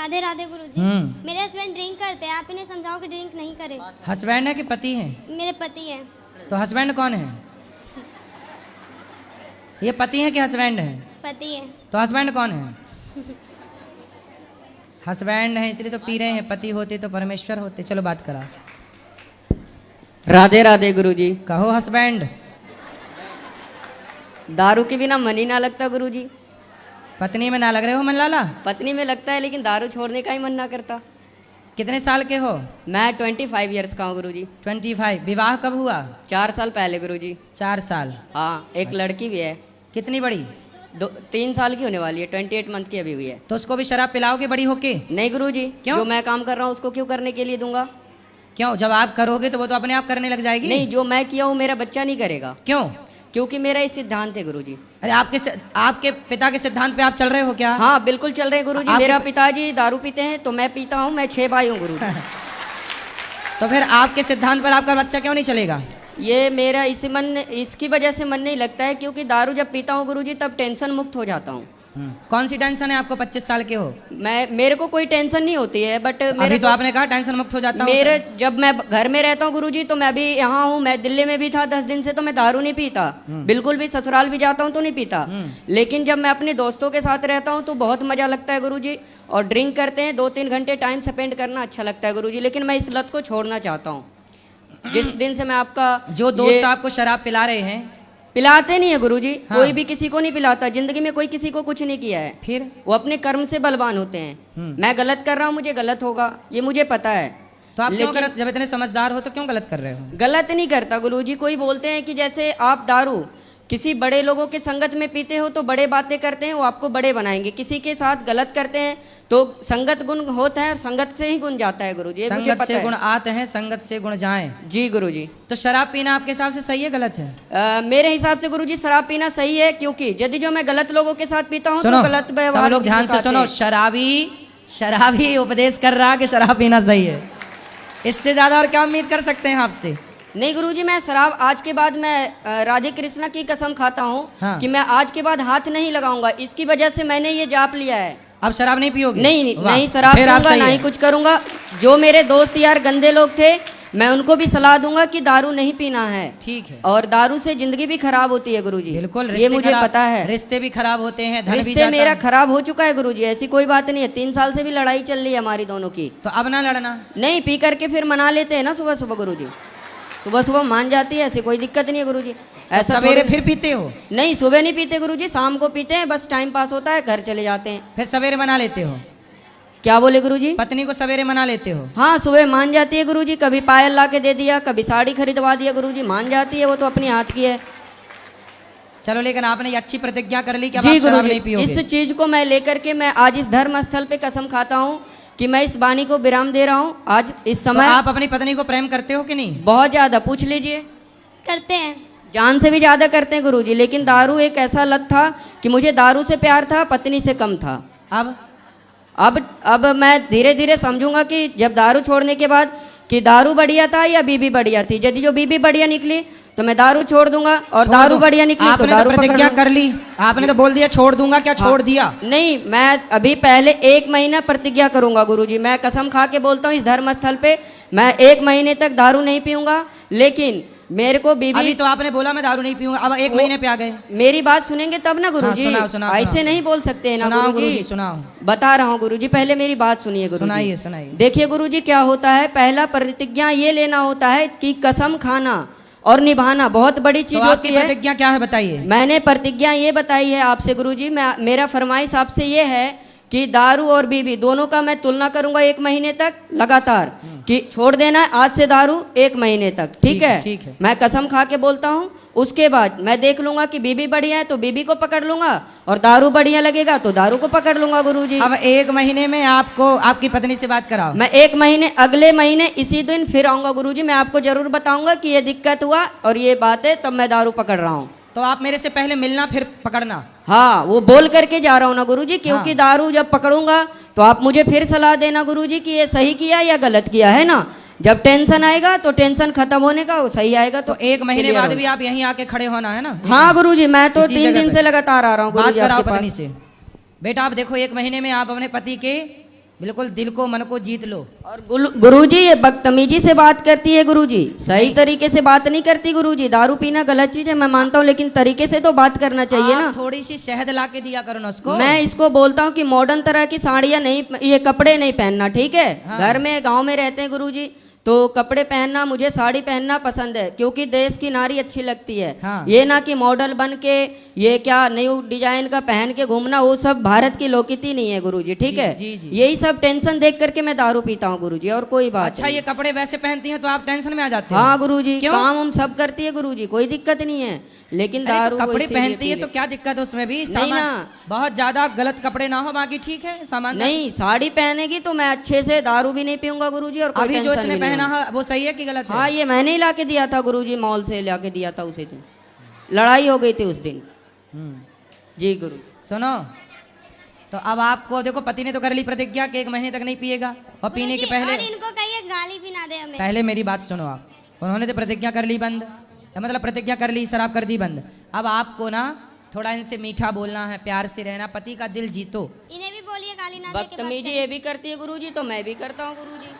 राधे राधे गुरुजी। मेरे husband drink करते हैं, आप इन्हें समझाओ कि ड्रिंक नहीं करें। हस्बैंड है कि पति है? मेरे पति हैं। तो हस्बैंड कौन है? ये पति है कि हस्बैंड है? पति है। तो हस्बैंड कौन है? हस्बैंड है इसलिए तो पी रहे हैं, पति होते तो परमेश्वर होते। चलो बात करा। राधे राधे गुरुजी। कहो हस्बैंड। दारू के बिना मन ही ना लगता गुरुजी। पत्नी में ना लग रहे हो मन लाला? पत्नी में लगता है लेकिन दारू छोड़ने का ही मन ना करता। कितने साल के हो? मैं 25 इयर्स का हूँ गुरुजी। 25। विवाह कब हुआ? 4 साल पहले गुरुजी। 4 साल। हाँ, एक लड़की भी है। कितनी बड़ी? 3 साल की होने वाली है, 28 मंथ की अभी हुई है। तो उसको भी शराब पिलाओगे बड़ी होके? नहीं गुरुजी। क्यों? जो मैं काम कर रहा हूँ उसको क्यों करने के लिए दूंगा? क्यों? जब आप करोगे तो वो तो अपने आप करने लग जाएगी। नहीं, जो मैं किया हूँ मेरा बच्चा नहीं करेगा। क्यों? क्योंकि मेरा ये सिद्धांत है गुरुजी। अरे आपके पिता के सिद्धांत पे आप चल रहे हो क्या? हाँ बिल्कुल चल रहे हैं गुरुजी। मेरा पिताजी दारू पीते हैं तो मैं पीता हूँ। मैं 6 भाई हूँ गुरुजी। तो फिर आपके सिद्धांत पर आपका बच्चा क्यों नहीं चलेगा? ये मेरा इसकी वजह से मन नहीं लगता है, क्योंकि दारू जब पीता हूँ गुरुजी तब टेंशन मुक्त हो जाता हूँ। कौन सी टेंशन है आपको? 25 साल के हो। मेरे को कोई टेंशन नहीं होती है, बट अभी तो आपने कहा टेंशन मुक्त हो जाता हूं। जब मैं घर में रहता हूँ गुरुजी तो मैं अभी यहाँ हूँ, मैं दिल्ली में भी था 10 दिन से, तो मैं दारू नहीं पीता बिल्कुल भी। ससुराल भी जाता हूँ तो नहीं पीता। लेकिन जब मैं अपने दोस्तों के साथ रहता हूँ तो बहुत मजा लगता है गुरुजी। और ड्रिंक करते हैं, 2-3 घंटे टाइम स्पेंड करना अच्छा लगता है गुरुजी। लेकिन मैं इस लत को छोड़ना चाहता हूँ। जिस दिन से मैं आपका जो दोस्त आपको शराब पिला रहे हैं, पिलाते नहीं है गुरुजी। हाँ। कोई भी किसी को नहीं पिलाता। जिंदगी में कोई किसी को कुछ नहीं किया है। फिर वो अपने कर्म से बलवान होते हैं। मैं गलत कर रहा हूँ, मुझे गलत होगा, ये मुझे पता है। तो आप क्यों गलत? जब इतने समझदार हो तो क्यों गलत कर रहे हो? गलत नहीं करता गुरुजी। कोई बोलते हैं कि जैसे आप दारू किसी बड़े लोगों के संगत में पीते हो तो बड़े बातें करते हैं, वो आपको बड़े बनाएंगे। किसी के साथ गलत करते हैं तो संगत गुण होता है और संगत से ही गुण जाता है गुरुजी। संगत से गुण आते हैं, संगत से गुण जाएं। जी गुरुजी। तो शराब पीना आपके हिसाब से सही है गलत है? मेरे हिसाब से गुरुजी शराब पीना सही है, क्योंकि यदि जो मैं गलत लोगों के साथ पीता हूँ तो गलत व्यवहार। सब लोग ध्यान से सुनो। शराबी उपदेश कर रहा कि शराब पीना सही है। इससे ज्यादा और क्या उम्मीद कर सकते हैं आपसे? नहीं गुरुजी, मैं शराब आज के बाद मैं राधे कृष्णा की कसम खाता हूँ। हाँ। कि मैं आज के बाद हाथ नहीं लगाऊंगा। इसकी वजह से मैंने ये जाप लिया है। अब शराब नहीं पियोगे? नहीं शराब पीऊंगा, ना ही कुछ करूंगा। जो मेरे दोस्त यार गंदे लोग थे, मैं उनको भी सलाह दूंगा कि दारू नहीं पीना है। ठीक है। और दारू से जिंदगी भी खराब होती है गुरुजी। बिल्कुल, ये मुझे पता है। रिश्ते भी खराब होते हैं, धन भी रिश्ते जाता मेरा खराब हो चुका है गुरुजी। ऐसी कोई बात नहीं है। 3 साल से भी लड़ाई चल रही है हमारी दोनों की। तो अब ना लड़ना। नहीं, पी करके फिर मना लेते हैं ना सुबह सुबह गुरुजी। सुबह सुबह मान जाती है, ऐसी कोई दिक्कत नहीं है गुरुजी। ऐसा सवेरे फिर पीते हो? नहीं, सुबह नहीं पीते गुरुजी, शाम को पीते हैं। बस टाइम पास होता है, घर चले जाते हैं। फिर सवेरे मना लेते हो? क्या बोले गुरुजी? पत्नी को सवेरे मना लेते हो? हाँ, सुबह मान जाती है गुरुजी। कभी पायल ला के दे दिया, कभी साड़ी खरीदवा दिया गुरुजी। मान जाती है, वो तो अपनी हाथ की है। चलो, लेकिन आपने ये अच्छी प्रतिज्ञा कर ली कि अब जी आप शराब नहीं गुरुजी, पियोगे। इस चीज को मैं लेकर के मैं आज इस धर्म स्थल पे कसम खाता हूँ कि मैं इस वाणी को विराम दे रहा हूँ आज इस समय। तो आप अपनी पत्नी को प्रेम करते हो कि नहीं? बहुत ज्यादा, पूछ लीजिए। करते हैं। जान से भी ज्यादा करते हैं गुरुजी। लेकिन दारू एक ऐसा लत था कि मुझे दारू से प्यार था, पत्नी से कम था। अब मैं धीरे धीरे समझूंगा कि जब दारू छोड़ने के बाद कि दारू बढ़िया था या बीबी बढ़िया थी। यदि जो बीबी बढ़िया निकली तो मैं दारू छोड़ दूंगा, और दारू बढ़िया निकली तो दारू प्रतिज्ञा कर ली। आपने तो बोल दिया छोड़ दूंगा, क्या छोड़ दिया? नहीं, मैं अभी पहले 1 महीना प्रतिज्ञा करूंगा गुरुजी। मैं कसम खा के बोलता हूँ इस धर्म स्थल पे, मैं 1 महीने तक दारू नहीं पीऊंगा। लेकिन मेरे को बीबी, अभी तो आपने बोला मैं दारू नहीं पीऊंगा, अब 1 महीने पे आ गए। मेरी बात सुनेंगे तब ना गुरुजी। हाँ, सुनाओ, ऐसे नहीं बोल सकते ना गुरुजी। सुनाओ। बता रहा हूँ गुरुजी, पहले मेरी बात सुनिए गुरुजी। सुनाइए। देखिए गुरुजी, क्या होता है, पहला प्रतिज्ञा ये लेना होता है कि कसम खाना और निभाना बहुत बड़ी चीज होती है। प्रतिज्ञा क्या है बताइए? मैंने प्रतिज्ञा ये बताई है आपसे गुरुजी। मेरा फरमाइश आपसे ये है कि दारू और बीवी दोनों का मैं तुलना करूंगा 1 महीने तक लगातार, कि छोड़ देना है आज से दारू 1 महीने तक। ठीक है। मैं कसम खा के बोलता हूँ। उसके बाद मैं देख लूंगा कि बीवी बढ़िया है तो बीवी को पकड़ लूंगा, और दारू बढ़िया लगेगा तो दारू को पकड़ लूंगा गुरुजी। अब 1 महीने में आपको आपकी पत्नी से बात कराओ। मैं 1 महीने, अगले महीने इसी दिन फिर आऊंगा गुरुजी। मैं आपको जरूर बताऊंगा कि ये दिक्कत हुआ और ये बात है, तब मैं दारू पकड़ रहा हूँ। तो आप मेरे से पहले मिलना फिर पकड़ना। हाँ, वो बोल करके जा रहा हूँ ना गुरुजी, क्योंकि दारू जब पकड़ूंगा तो आप मुझे फिर सलाह देना गुरुजी कि ये सही किया या गलत किया, है ना। जब टेंशन आएगा तो टेंशन खत्म होने का, वो सही आएगा तो 1 महीने बाद भी आप यहीं आके खड़े होना है ना। हाँ गुरुजी, मैं तो 3 दिन से लगातार आ रहा हूँ बात गुरुजी कराओ आपके पत्नी पास। से। बेटा आप देखो, 1 महीने में आप अपने पति के बिल्कुल दिल को मन को जीत लो। और गुरुजी ये बदतमीजी से बात करती है गुरुजी, सही तरीके से बात नहीं करती गुरुजी। दारू पीना गलत चीज है मैं मानता हूँ, लेकिन तरीके से तो बात करना चाहिए आप ना। थोड़ी सी शहद ला के दिया करो ना उसको। मैं इसको बोलता हूँ कि मॉडर्न तरह की साड़ियाँ नहीं, ये कपड़े नहीं पहनना, ठीक है। हाँ। घर में गांव में रहते हैं गुरुजी, तो कपड़े पहनना, मुझे साड़ी पहनना पसंद है, क्योंकि देश की नारी अच्छी लगती है। हाँ। ये ना कि मॉडल बन के ये क्या न्यू डिजाइन का पहन के घूमना, वो सब भारत की लोकनीति नहीं है गुरुजी, ठीक जी, है। जी, जी। यही सब टेंशन देख करके मैं दारू पीता हूँ गुरुजी, और कोई बात अच्छा नहीं। ये कपड़े वैसे पहनती हैं तो आप टेंशन में आ जाते हैं? हाँ गुरुजी, क्यों? काम हम सब करती है गुरुजी, कोई दिक्कत नहीं है, लेकिन अरे दारू तो कपड़े इसीलिए पहनती है पी तो ले- क्या दिक्कत है उसमें भी? नहीं सामान ना। बहुत ज्यादा गलत कपड़े ना हो, बाकी ठीक है सामान। नहीं, साड़ी पहनेगी तो मैं अच्छे से दारू भी नहीं पीऊंगा गुरुजी, और कोई अभी जो टेंशन इसने भी नहीं पहना होगी। है वो सही है कि गलत है? हाँ, ये मैंने ही ला के दिया था गुरुजी, मॉल से ला के दिया था उसी दिन, लड़ाई हो गई थी उस दिन। जी गुरु। सुनो, तो अब आपको देखो पति ने तो कर ली प्रतिज्ञा कि 1 महीने तक नहीं पिएगा, और पीने के गुरुजी, पहले और इनको कहिए गाली भी ना दे हमें। पहले मेरी बात सुनो आप। उन्होंने तो प्रतिज्ञा कर ली बंद, मतलब प्रतिज्ञा कर ली, शराब कर दी बंद। अब आपको ना थोड़ा इनसे मीठा बोलना है, प्यार से रहना, पति का दिल जीतो। इन्हें भी बोलिए गाली ना दे के बदतमीजी ये भी करती है गुरुजी, तो मैं भी करता हूँ गुरुजी।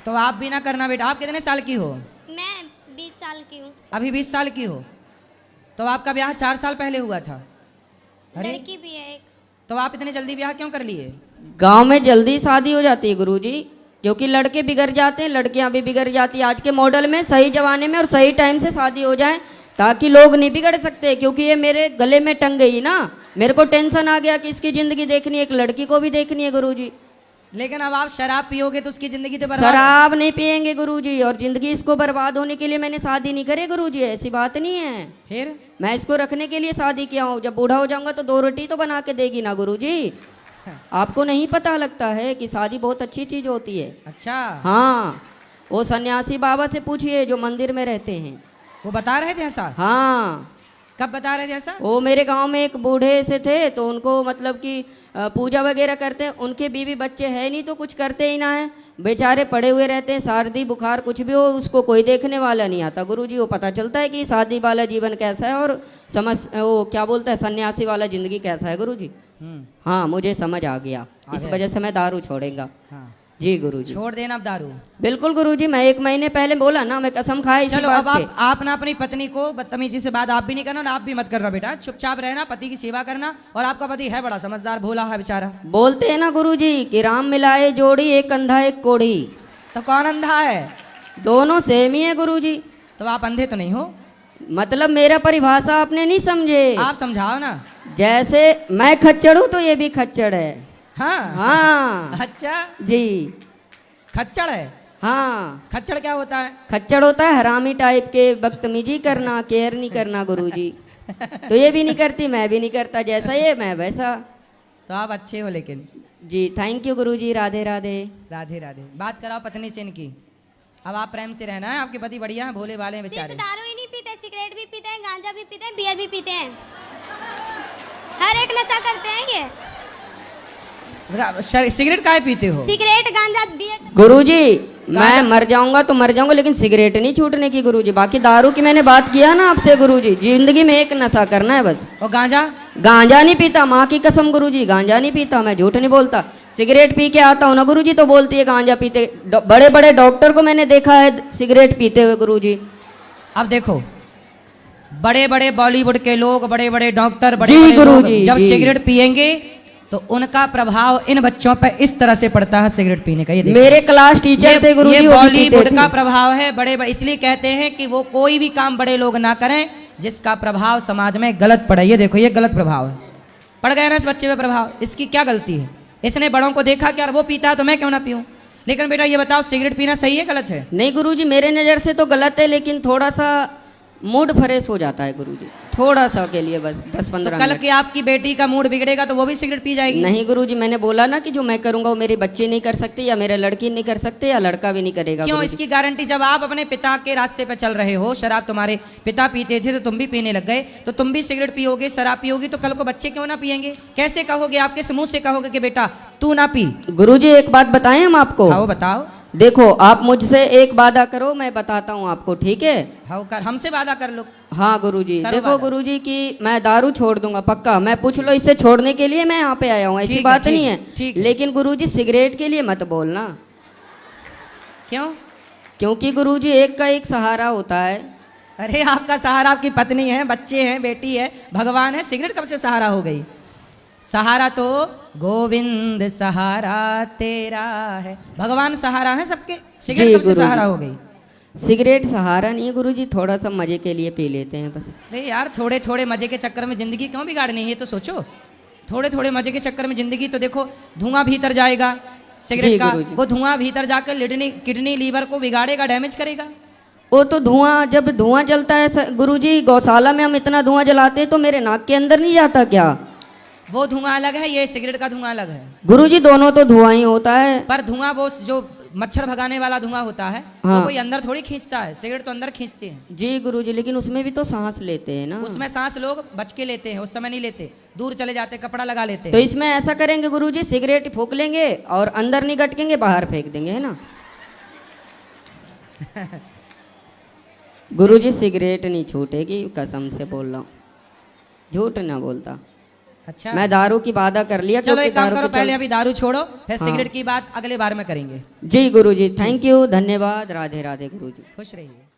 तो आप भी ना करना बेटा। आप कितने साल की हो? मैं 20 साल की हूँ। अभी 20 साल की हो? तो आपका ब्याह 4 साल पहले हुआ था। अरे लड़की भी है एक। तो आप इतने जल्दी ब्याह क्यों कर लिए? गांव में जल्दी शादी हो जाती है गुरुजी, क्योंकि लड़के बिगड़ जाते हैं, लड़कियां भी बिगड़ जाती है। आज के मॉडल में सही जमाने में और सही टाइम से शादी हो जाए, ताकि लोग नहीं बिगड़ सकते। क्योंकि ये मेरे गले में टंग गई ना, मेरे को टेंशन आ गया कि इसकी जिंदगी देखनी है, एक लड़की को भी देखनी है गुरुजी। लेकिन अब आप शराब पियोगे तो उसकी जिंदगी तो बर्बाद है। शराब नहीं पियेंगे गुरुजी, और जिंदगी इसको बर्बाद होने के लिए मैंने शादी नहीं करी गुरुजी, ऐसी बात नहीं है। फिर मैं इसको रखने के लिए शादी किया हूँ। जब बूढ़ा हो जाऊंगा तो 2 रोटी तो बना के देगी ना गुरुजी। आपको नहीं पता लगता है कि शादी बहुत अच्छी चीज होती है। अच्छा, हाँ, वो सन्यासी बाबा से पूछिए जो मंदिर में रहते हैं। वो बता रहे थे ऐसा? हाँ, कब बता रहे थे ऐसा? वो मेरे गांव में एक बूढ़े से थे, तो उनको मतलब कि पूजा वगैरह करते हैं, उनके बीवी बच्चे है नहीं तो कुछ करते ही ना है, बेचारे पड़े हुए रहते हैं। सर्दी बुखार कुछ भी हो उसको कोई देखने वाला नहीं आता गुरुजी। वो पता चलता है कि शादी वाला जीवन कैसा है और वो क्या बोलता है सन्यासी वाला जिंदगी कैसा है गुरुजी। हाँ, मुझे समझ आ गया, इस वजह से मैं दारू छोड़ेगा। हाँ, जी गुरुजी, छोड़ देना अब दारू। बिल्कुल गुरुजी, मैं 1 महीने पहले बोला ना, मैं कसम खाई इसी चलो बात अब पे। आप ना अपनी पत्नी को बदतमीजी से बात आप भी नहीं करना और आप भी मत करना बेटा। चुपचाप रहना, पति की सेवा करना। और आपका पति है बड़ा समझदार, भोला है बेचारा। बोलते हैं ना गुरुजी कि राम मिलाए जोड़ी, एक अंधा एक कोढ़ी। तो कौन अंधा है? दोनों सेम ही है गुरुजी। तो आप अंधे तो नहीं हो? मतलब मेरा परिभाषा आपने नहीं समझे। आप समझाओ ना। जैसे मैं खच्चर हूँ तो ये भी खच्चर है। हाँ हाँ अच्छा, जी, खच्चड़ है? हाँ, खच्चड़ क्या होता है? खच्चर होता है हरामी टाइप के, बदतमीजी करना, केयर नहीं करना गुरुजी। तो ये भी नहीं करती, मैं भी नहीं करता, जैसा ये मैं वैसा। तो आप अच्छे हो लेकिन। जी थैंक यू गुरुजी, राधे राधे। राधे राधे। बात कराओ पत्नी से इनकी। अब आप प्रेम से रहना है, आपके पति बढ़िया हैं, भोले भाले हैं सिर्फ बेचारे। दारू ही नहीं पीते, सिगरेट भी पीते हैं, गांजा भी पीते हैं, बियर भी पीते हैं, हर एक नशा करते हैं ये। सिगरेट काहे पीते हो? सिगरेट, गांजा, बियर। गुरुजी मैं मर जाऊंगा तो मर जाऊंगा, लेकिन सिगरेट नहीं छूटने की गुरुजी। बाकी दारू की मैंने बात किया ना आपसे गुरुजी, जिंदगी में एक नशा करना है बस। और गांजा? गांजा नहीं पीता, माँ की कसम गुरुजी, गांजा नहीं पीता, मैं झूठ नहीं बोलता। सिगरेट पी के आता हूँ ना गुरुजी तो बोलती है गांजा पीते। बड़े बड़े डॉक्टर को मैंने देखा है सिगरेट पीते हुए गुरुजी। अब देखो, बड़े बड़े बॉलीवुड के लोग, बड़े बड़े डॉक्टर, बड़े जी बड़े लोग गुरुजी, जब जी। सिगरेट पिएंगे तो उनका प्रभाव इन बच्चों पर इस तरह से पड़ता है सिगरेट पीने का। ये देखो। मेरे क्लास टीचर थे गुरुजी, ये वो भी बॉलीवुड पीते का थे। प्रभाव है। बड़े बड़े इसलिए कहते हैं कि वो कोई भी काम बड़े लोग ना करें जिसका प्रभाव समाज में गलत पड़े। ये देखो, ये गलत प्रभाव है, पड़ गया ना इस बच्चे पे प्रभाव। इसकी क्या गलती है? इसने बड़ों को देखा कि यार वो पीता है तो मैं क्यों ना पीऊं। लेकिन बेटा ये बताओ, सिगरेट पीना सही है गलत है? नहीं गुरुजी, मेरे नज़र से तो गलत है, लेकिन थोड़ा सा मूड फ्रेश हो जाता है गुरुजी, थोड़ा सा के लिए बस 10-15 कल मिनट। की आपकी बेटी का मूड बिगड़ेगा तो वो भी सिगरेट पी जाएगी? नहीं गुरुजी, मैंने बोला ना कि जो मैं करूंगा वो मेरे बच्चे नहीं कर सकते, या मेरा लड़की नहीं कर सकते, या लड़का भी नहीं करेगा क्यों? गुरुजी। इसकी गारंटी जब आप अपने पिता के रास्ते पे चल रहे हो, शराब तुम्हारे पिता पीते थे तो तुम भी पीने लग गए, तो तुम भी सिगरेट पियोगे, शराब पियोगी, तो कल को बच्चे क्यों ना पियेंगे? कैसे कहोगे? आप किस मुंह से कहोगे कि बेटा तू ना पी? गुरुजी एक बात बताएं हम आपको, आओ बताओ। देखो आप मुझसे एक वादा करो, मैं बताता हूँ आपको, ठीक है? हाँ कर, हमसे वादा कर लो। हाँ गुरुजी, करो देखो वादा। गुरुजी कि मैं दारू छोड़ दूंगा पक्का। मैं पूछ लो इससे छोड़ने के लिए मैं यहाँ पे आया हूँ, ऐसी ठीक है, बात ठीक नहीं है, है। ठीक है। लेकिन गुरुजी सिगरेट के लिए मत बोलना, क्यों? क्योंकि गुरुजी एक का एक सहारा होता है। अरे आपका सहारा आपकी पत्नी है, बच्चे हैं, बेटी है, भगवान है। सिगरेट कब से सहारा हो गई? सहारा तो गोविंद सहारा तेरा है, भगवान सहारा है सबके। सिगरेट जी कब से गुरुजी। सहारा हो गई? सिगरेट सहारा नहीं है गुरुजी, थोड़ा सा मजे के लिए पी लेते हैं बस। अरे यार थोड़े थोड़े मजे के चक्कर में जिंदगी क्यों बिगाड़नी है, ये तो सोचो। थोड़े थोड़े मजे के चक्कर में जिंदगी, तो देखो धुआं भीतर जाएगा सिगरेट जी का, गुरुजी। वो धुआं भीतर जाकर किडनी लीवर को बिगाड़ेगा, डैमेज करेगा। वो तो धुआं, जब धुआं जलता है गुरुजी, गौशाला में हम इतना धुआं जलाते हैं तो मेरे नाक के अंदर नहीं जाता क्या? वो धुआं अलग है, ये सिगरेट का धुआं अलग है। गुरुजी दोनों तो धुआं ही होता है। पर धुआं वो जो मच्छर भगाने वाला धुआं होता है, हाँ। वो कोई अंदर थोड़ी खींचता है, सिगरेट तो अंदर खींचते हैं। जी गुरुजी, लेकिन उसमें भी तो सांस लेते हैं ना। उसमें सांस लोग बच के लेते हैं, उस समय नहीं लेते, दूर चले जाते, कपड़ा लगा लेते तो हैं। इसमें ऐसा करेंगे गुरुजी, सिगरेट फूक लेंगे और अंदर नहीं गटकेंगे, बाहर फेंक देंगे, है ना? गुरुजी सिगरेट नहीं छूटेगी, कसम से बोल रहा हूँ, झूठ ना बोलता। अच्छा मैं दारू की वादा कर लिया। चलो क्योंकि एक काम दारू करो, के पहले चल- अभी दारू छोड़ो, फिर हाँ। सिगरेट की बात अगले बार में करेंगे। जी गुरुजी, थैंक यू, धन्यवाद, राधे राधे गुरुजी। खुश रहिए।